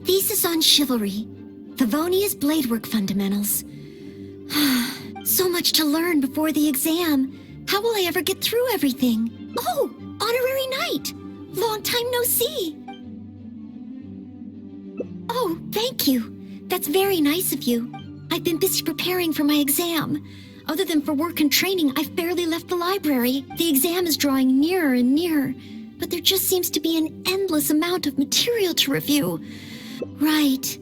Thesis on Chivalry. Favonia's Bladework Fundamentals. So much to learn before the exam. How will I ever get through everything? Oh, Honorary Knight! Long time no see! Oh, thank you. That's very nice of you. I've been busy preparing for my exam. Other than for work and training, I've barely left the library. The exam is drawing nearer and nearer, but there just seems to be an endless amount of material to review. Right.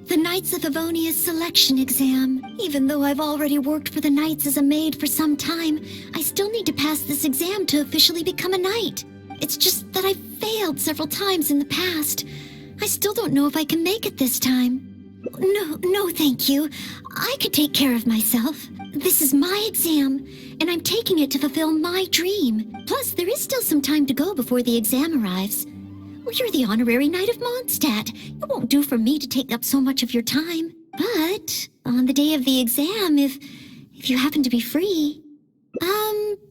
The Knights of Favonia's selection exam. Even though I've already worked for the Knights as a maid for some time, I still need to pass this exam to officially become a knight. It's just that I've failed several times in the past. I still don't know if I can make it this time. No, thank you. I could take care of myself. This is my exam, and I'm taking it to fulfill my dream. Plus, there is still some time to go before the exam arrives. Well, you're the Honorary Knight of Mondstadt. It won't do for me to take up so much of your time. But on the day of the exam, if you happen to be free...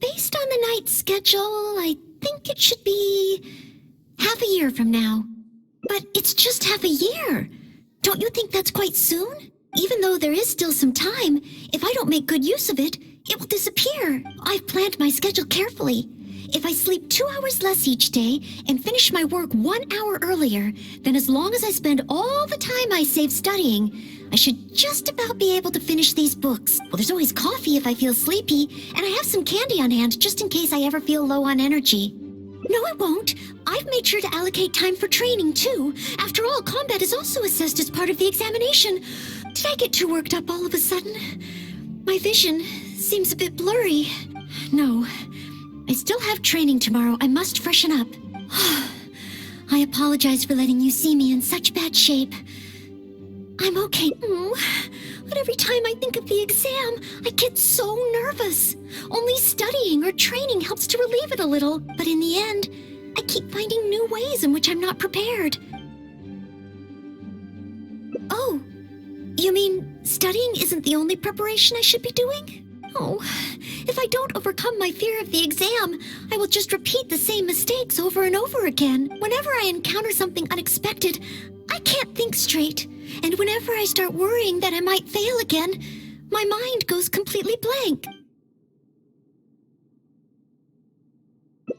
based on the knight's schedule, I think it should be half a year from now. But it's just half a year. Don't you think that's quite soon? Even though there is still some time, if I don't make good use of it, it will disappear. I've planned my schedule carefully. If I sleep 2 hours less each day and finish my work 1 hour earlier, then as long as I spend all the time I save studying, I should just about be able to finish these books. Well, there's always coffee if I feel sleepy, and I have some candy on hand just in case I ever feel low on energy. No, it won't. I've made sure to allocate time for training, too. After all, combat is also assessed as part of the examination. Did I get too worked up all of a sudden? My vision seems a bit blurry. No, I still have training tomorrow. I must freshen up. I apologize for letting you see me in such bad shape. I'm okay. But every time I think of the exam, I get so nervous. Only studying or training helps to relieve it a little. But in the end, I keep finding new ways in which I'm not prepared. Oh, you mean studying isn't the only preparation I should be doing? Oh, if I don't overcome my fear of the exam, I will just repeat the same mistakes over and over again. Whenever I encounter something unexpected, I can't think straight. And whenever I start worrying that I might fail again, my mind goes completely blank.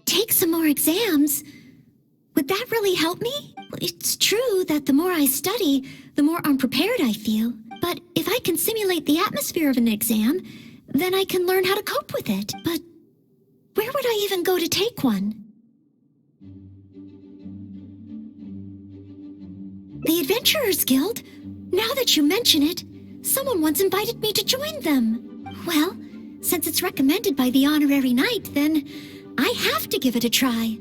Take some more exams? Would that really help me? It's true that the more I study, the more unprepared I feel. But if I can simulate the atmosphere of an exam, then I can learn how to cope with it. But where would I even go to take one? The Adventurers Guild? Now that you mention it, someone once invited me to join them. Well, since it's recommended by the Honorary Knight, then I have to give it a try.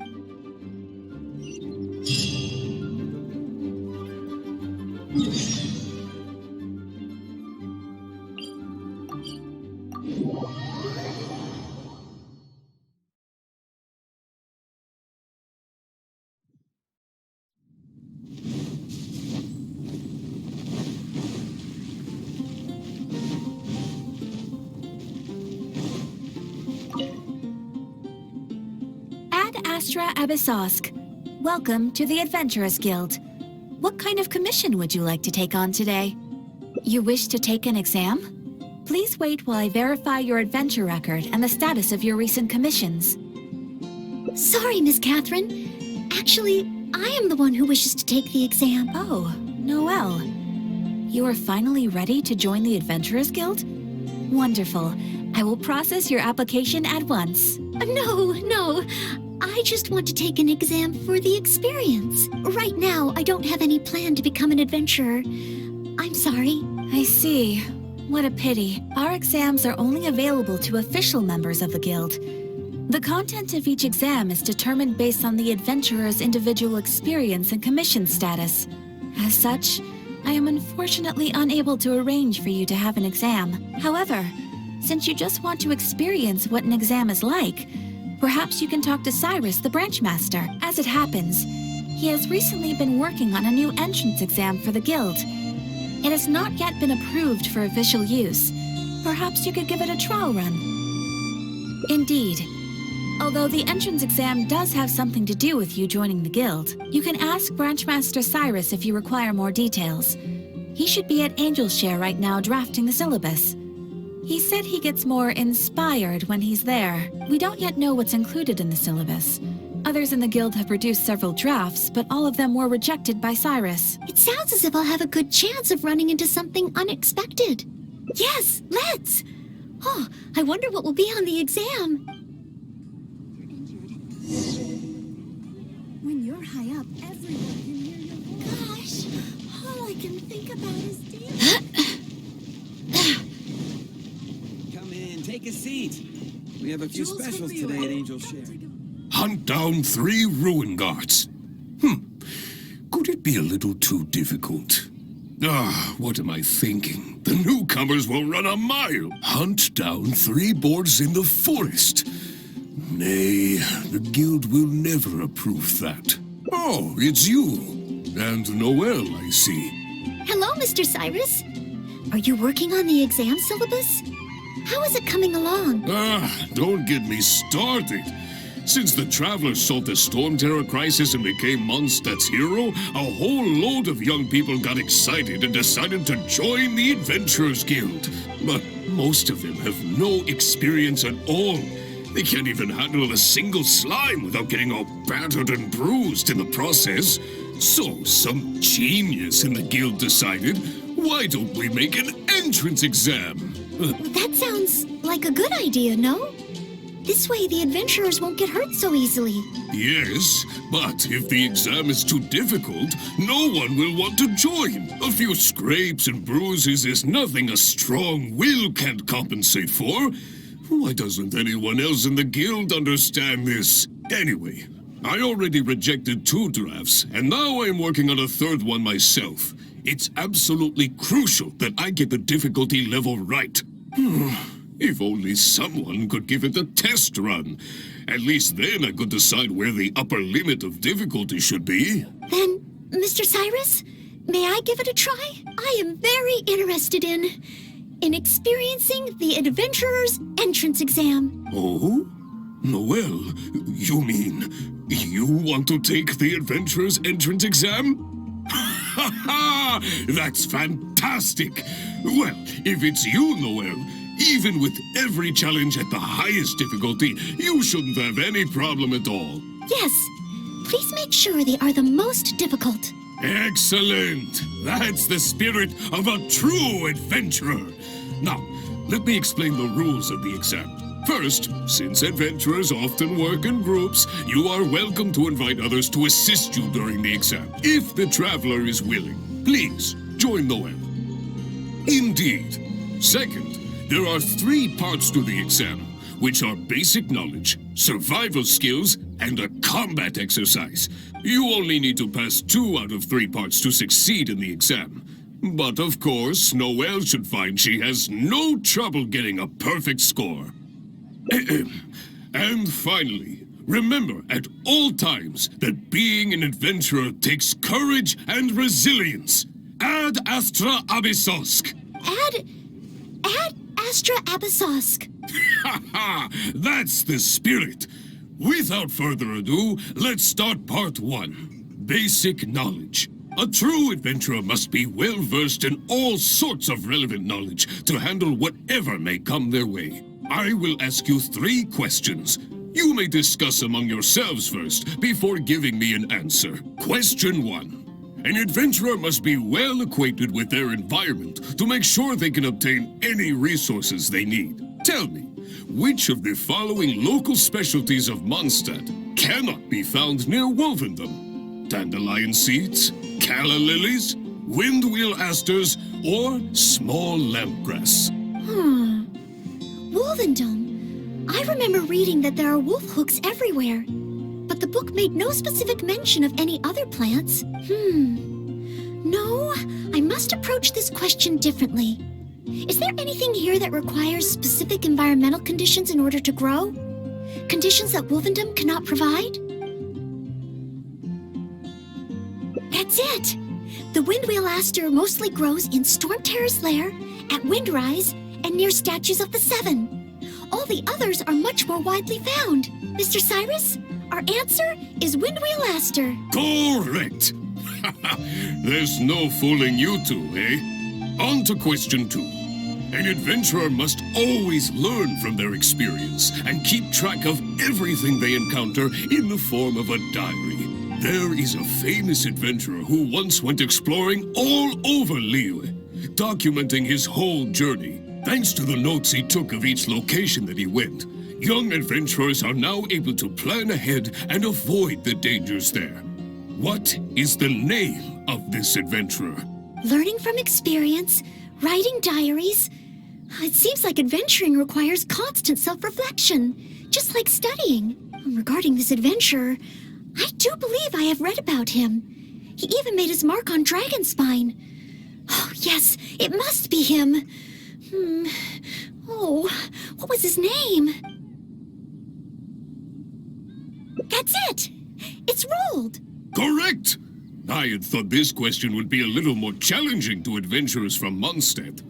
Astra Abyssosk. Welcome to the Adventurers Guild. What kind of commission would you like to take on today? You wish to take an exam? Please wait while I verify your adventure record and the status of your recent commissions. Sorry, Miss Catherine. Actually, I am the one who wishes to take the exam. Oh, Noelle. You are finally ready to join the Adventurers Guild? Wonderful. I will process your application at once. No. I just want to take an exam for the experience. Right now, I don't have any plan to become an adventurer. I'm sorry. I see. What a pity. Our exams are only available to official members of the guild. The content of each exam is determined based on the adventurer's individual experience and commission status. As such, I am unfortunately unable to arrange for you to have an exam. However, since you just want to experience what an exam is like, perhaps you can talk to Cyrus, the branch master. As it happens, he has recently been working on a new entrance exam for the guild. It has not yet been approved for official use. Perhaps you could give it a trial run. Indeed. Although the entrance exam does have something to do with you joining the guild, you can ask Branchmaster Cyrus if you require more details. He should be at Angelshare right now drafting the syllabus. He said he gets more inspired when he's there. We don't yet know what's included in the syllabus. Others in the guild have produced several drafts, but all of them were rejected by Cyrus. It sounds as if I'll have a good chance of running into something unexpected. Yes, let's! Oh, I wonder what will be on the exam. When you're high up, everyone can hear your voice. Gosh, all I can think about is Come in, take a seat. We have a few specials today at Angelshare. Hunt down 3 ruin guards. Could it be a little too difficult? What am I thinking? The newcomers will run a mile. Hunt down 3 boards in the forest. Nay, the guild will never approve that. Oh, it's you. And Noelle, I see. Hello, Mr. Cyrus. Are you working on the exam syllabus? How is it coming along? Don't get me started. Since the Travelers solved the Storm Terror crisis and became Mondstadt's hero, a whole load of young people got excited and decided to join the Adventurers Guild. But most of them have no experience at all. They can't even handle a single slime without getting all battered and bruised in the process. So some genius in the guild decided, why don't we make an entrance exam? That sounds like a good idea, no? This way the adventurers won't get hurt so easily. Yes, but if the exam is too difficult, no one will want to join. A few scrapes and bruises is nothing a strong will can't compensate for. Why doesn't anyone else in the guild understand this? Anyway, I already rejected 2 drafts, and now I'm working on a 3rd one myself. It's absolutely crucial that I get the difficulty level right. If only someone could give it a test run. At least then I could decide where the upper limit of difficulty should be. Then, Mr. Cyrus, may I give it a try? I am very interested in experiencing the Adventurer's entrance exam. Oh? Noelle, you mean you want to take the Adventurer's entrance exam? Ha ha! That's fantastic! Well, if it's you, Noelle, even with every challenge at the highest difficulty, you shouldn't have any problem at all. Yes. Please make sure they are the most difficult. Excellent! That's the spirit of a true adventurer. Now, let me explain the rules of the exam. First, since adventurers often work in groups, you are welcome to invite others to assist you during the exam. If the traveler is willing, please join Noelle. Indeed. Second, there are 3 parts to the exam, which are basic knowledge, survival skills, and a combat exercise. You only need to pass 2 out of 3 parts to succeed in the exam. But of course, Noelle should find she has no trouble getting a perfect score. And finally, remember at all times that being an adventurer takes courage and resilience. Ad Astra Abyssosk. Ad Astra Abyssosk. Ha ha! That's the spirit. Without further ado, let's start part 1. Basic knowledge. A true adventurer must be well-versed in all sorts of relevant knowledge to handle whatever may come their way. I will ask you 3 questions. You may discuss among yourselves first, before giving me an answer. Question 1. An adventurer must be well acquainted with their environment to make sure they can obtain any resources they need. Tell me, which of the following local specialties of Mondstadt cannot be found near Wolvendom? Dandelion seeds, calla lilies, windwheel asters, or small lampgrass? Wolvendom. I remember reading that there are wolf hooks everywhere, but the book made no specific mention of any other plants. No, I must approach this question differently. Is there anything here that requires specific environmental conditions in order to grow? Conditions that Wolvendom cannot provide? That's it! The windwheel aster mostly grows in Storm Terror's lair, at Windrise, and near statues of the 7. All the others are much more widely found. Mr. Cyrus, our answer is Windwheel Aster. Correct! There's no fooling you two, eh? On to question 2. An adventurer must always learn from their experience and keep track of everything they encounter in the form of a diary. There is a famous adventurer who once went exploring all over Lille, documenting his whole journey. Thanks to the notes he took of each location that he went, young adventurers are now able to plan ahead and avoid the dangers there. What is the name of this adventurer? Learning from experience, writing diaries. It seems like adventuring requires constant self-reflection, just like studying. Regarding this adventurer, I do believe I have read about him. He even made his mark on Dragonspine. Oh, yes, it must be him. Oh, what was his name? That's it! It's Roald! Correct! I had thought this question would be a little more challenging to adventurers from Mondstadt.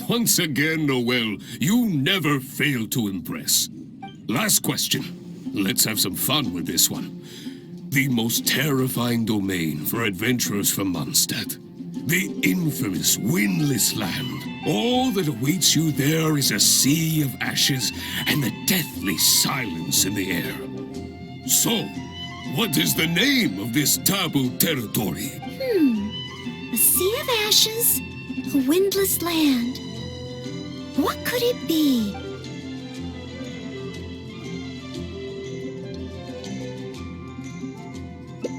Once again, Noelle, you never fail to impress. Last question. Let's have some fun with this one. The most terrifying domain for adventurers from Mondstadt. The infamous Windless Land. All that awaits you there is a sea of ashes and the deathly silence in the air. So, what is the name of this taboo territory? A sea of ashes, a windless land. What could it be?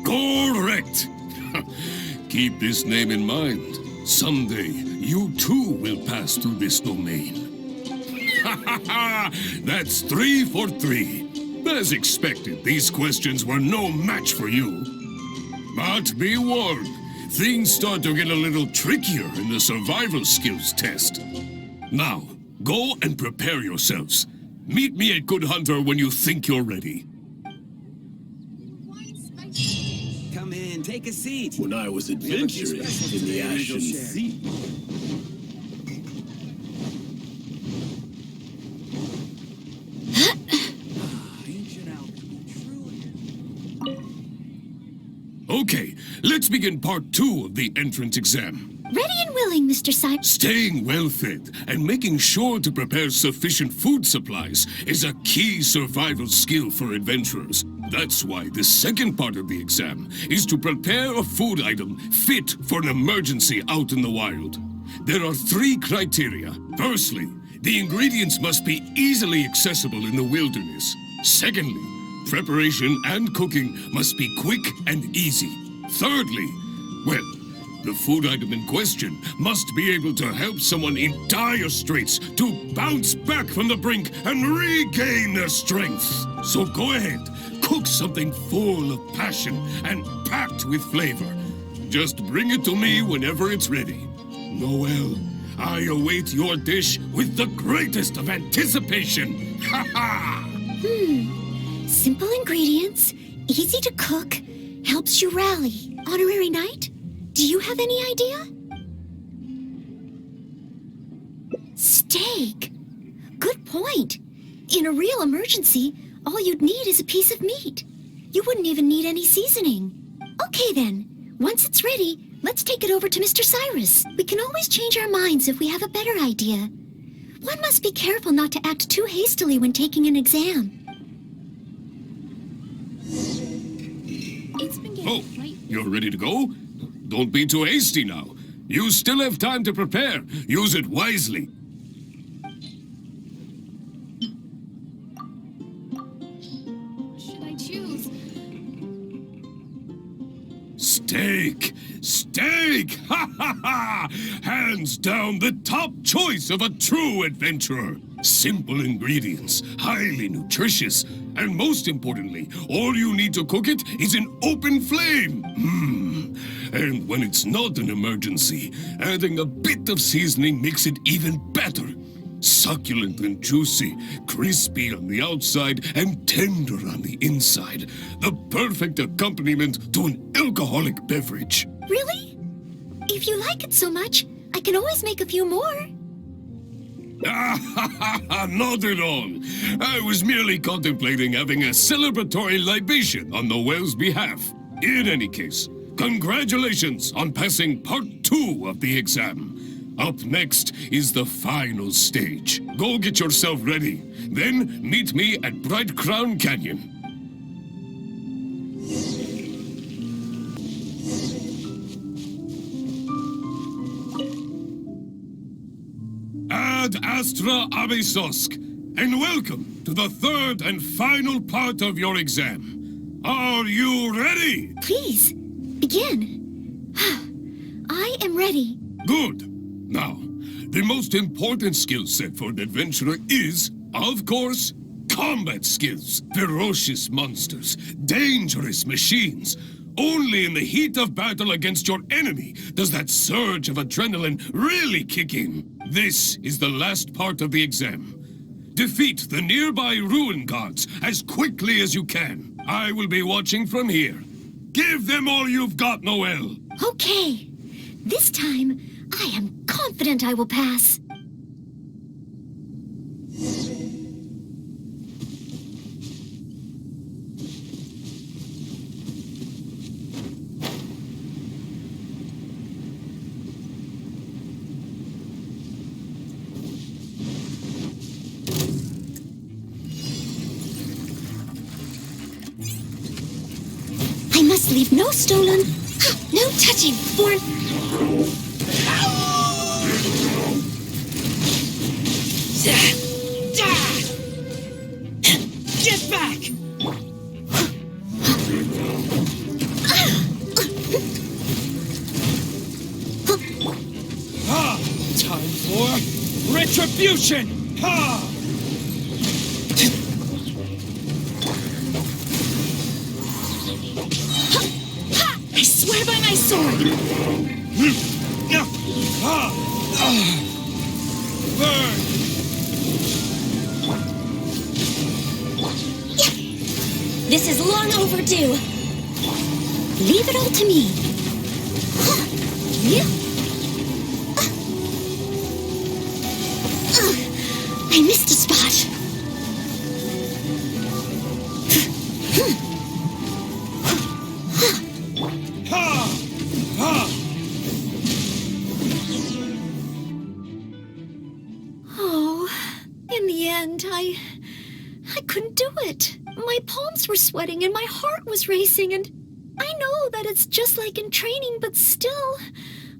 Correct! Keep this name in mind. Someday, you too will pass through this domain. That's 3 for 3. As expected, these questions were no match for you. But be warned, things start to get a little trickier in the survival skills test. Now, go and prepare yourselves. Meet me at Good Hunter when you think you're ready. Come in, take a seat. When I was We have a few adventuring specials in the today that you'll Ashen share. Sea. Ancient alchemy, truly. Okay, let's begin part 2 of the entrance exam. Ready and willing, Mr. Cyrus. Staying well-fed and making sure to prepare sufficient food supplies is a key survival skill for adventurers. That's why the second part of the exam is to prepare a food item fit for an emergency out in the wild. There are 3 criteria. Firstly, the ingredients must be easily accessible in the wilderness. Secondly, preparation and cooking must be quick and easy. Thirdly, well, the food item in question must be able to help someone in dire straits to bounce back from the brink and regain their strength. So go ahead, cook something full of passion and packed with flavor. Just bring it to me whenever it's ready. Noelle, I await your dish with the greatest of anticipation. Ha ha! Simple ingredients, easy to cook, helps you rally. Honorary Knight, do you have any idea? Steak. Good point. In a real emergency, all you'd need is a piece of meat. You wouldn't even need any seasoning. Okay then, once it's ready, let's take it over to Mr. Cyrus. We can always change our minds if we have a better idea. One must be careful not to act too hastily when taking an exam. It's been getting Oh, late. you're ready to go? Don't be too hasty now. You still have time to prepare. Use it wisely. Should I choose? Steak! Steak! Ha ha ha! Hands down the top choice of a true adventurer. Simple ingredients, highly nutritious, and most importantly, all you need to cook it is an open flame. And when it's not an emergency, adding a bit of seasoning makes it even better. Succulent and juicy, crispy on the outside and tender on the inside. The perfect accompaniment to an alcoholic beverage. Really? If you like it so much, I can always make a few more. Not at all. I was merely contemplating having a celebratory libation on Noelle's behalf. In any case, congratulations on passing part 2 of the exam. Up next is the final stage. Go get yourself ready. Then meet me at Brightcrown Canyon. Ad Astra Abysosk, and welcome to the third and final part of your exam. Are you ready? Please, begin. I am ready. Good. Now, the most important skill set for an adventurer is, of course, combat skills. Ferocious monsters, dangerous machines. Only in the heat of battle against your enemy does that surge of adrenaline really kick in. This is the last part of the exam. Defeat the nearby ruin gods as quickly as you can. I will be watching from here. Give them all you've got, Noelle. Okay. This time, I am confident I will pass. I must leave no stolen, no touching, born. Get back! Time for retribution! I swear by my sword. Burn! This is long overdue. Leave it all to me. I missed a spot. Oh, in the end, I couldn't do it. My palms were sweating and my heart was racing, and I know that it's just like in training, but still,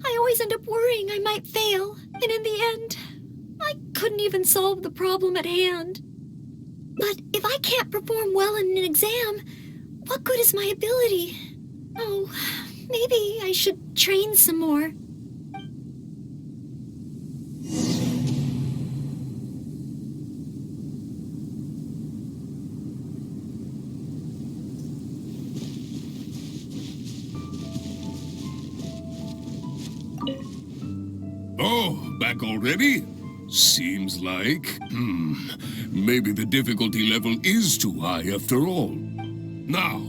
I always end up worrying I might fail. And in the end, I couldn't even solve the problem at hand. But if I can't perform well in an exam, what good is my ability? Oh, maybe I should train some more. Oh, back already? Seems like... maybe the difficulty level is too high after all. Now,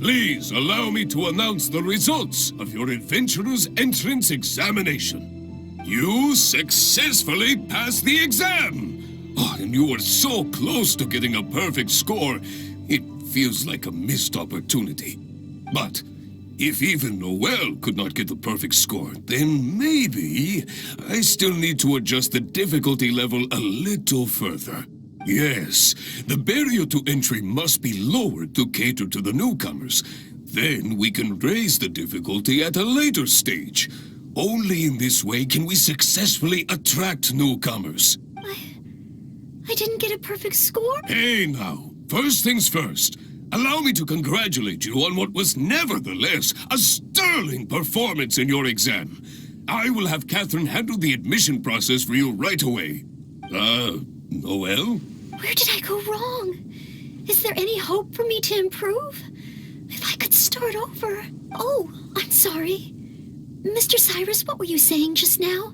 please allow me to announce the results of your adventurer's entrance examination. You successfully passed the exam! Oh, and you were so close to getting a perfect score, it feels like a missed opportunity. But if even Noelle could not get the perfect score, then maybe I still need to adjust the difficulty level a little further. Yes, the barrier to entry must be lowered to cater to the newcomers. Then we can raise the difficulty at a later stage. Only in this way can we successfully attract newcomers. I didn't get a perfect score? Hey now, first things first. Allow me to congratulate you on what was nevertheless a sterling performance in your exam. I will have Catherine handle the admission process for you right away. Noelle? Where did I go wrong? Is there any hope for me to improve? If I could start over. Oh, I'm sorry. Mr. Cyrus, what were you saying just now?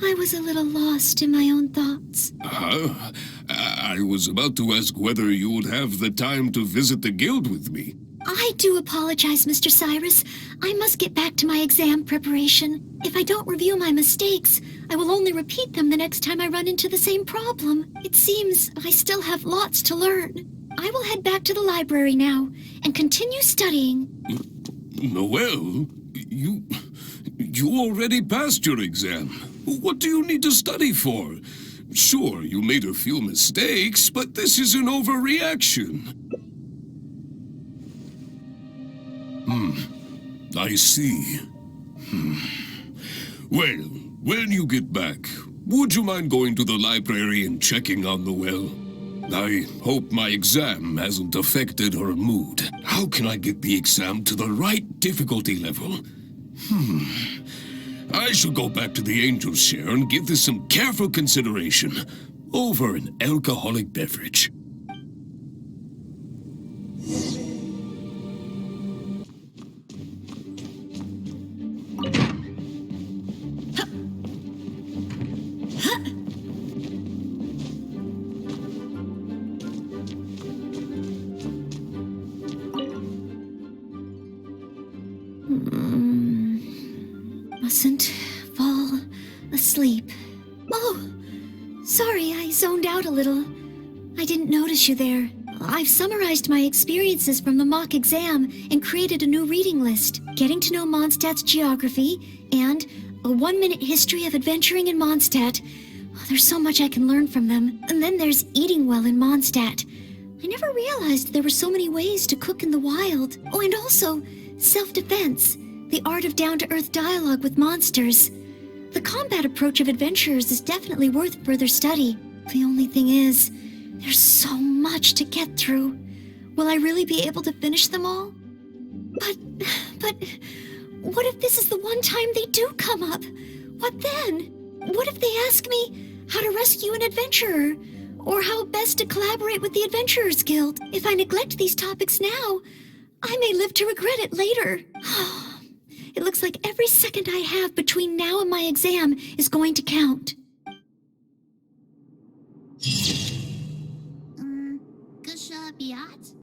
I was a little lost in my own thoughts. I was about to ask whether you would have the time to visit the guild with me. I do apologize, Mr. Cyrus. I must get back to my exam preparation. If I don't review my mistakes, I will only repeat them the next time I run into the same problem. It seems I still have lots to learn. I will head back to the library now and continue studying. Noelle, you already passed your exam. What do you need to study for? Sure, you made a few mistakes, but this is an overreaction. I see. Well, when you get back, would you mind going to the library and checking on Noelle? I hope my exam hasn't affected her mood. How can I get the exam to the right difficulty level? I shall go back to the Angel's Share and give this some careful consideration over an alcoholic beverage. Mustn't fall asleep. Oh, sorry, I zoned out a little. I didn't notice you there. I've summarized my experiences from the mock exam and created a new reading list. Getting to know Mondstadt's geography and a 1-minute history of adventuring in Mondstadt. Oh, there's so much I can learn from them. And then there's eating well in Mondstadt. I never realized there were so many ways to cook in the wild. Oh, and also self-defense. The art of down-to-earth dialogue with monsters. The combat approach of adventurers is definitely worth further study. The only thing is, there's so much to get through. Will I really be able to finish them all? But, what if this is the one time they do come up? What then? What if they ask me how to rescue an adventurer? Or how best to collaborate with the Adventurers Guild? If I neglect these topics now, I may live to regret it later. It looks like every second I have between now and my exam is going to count. Gusha Biat?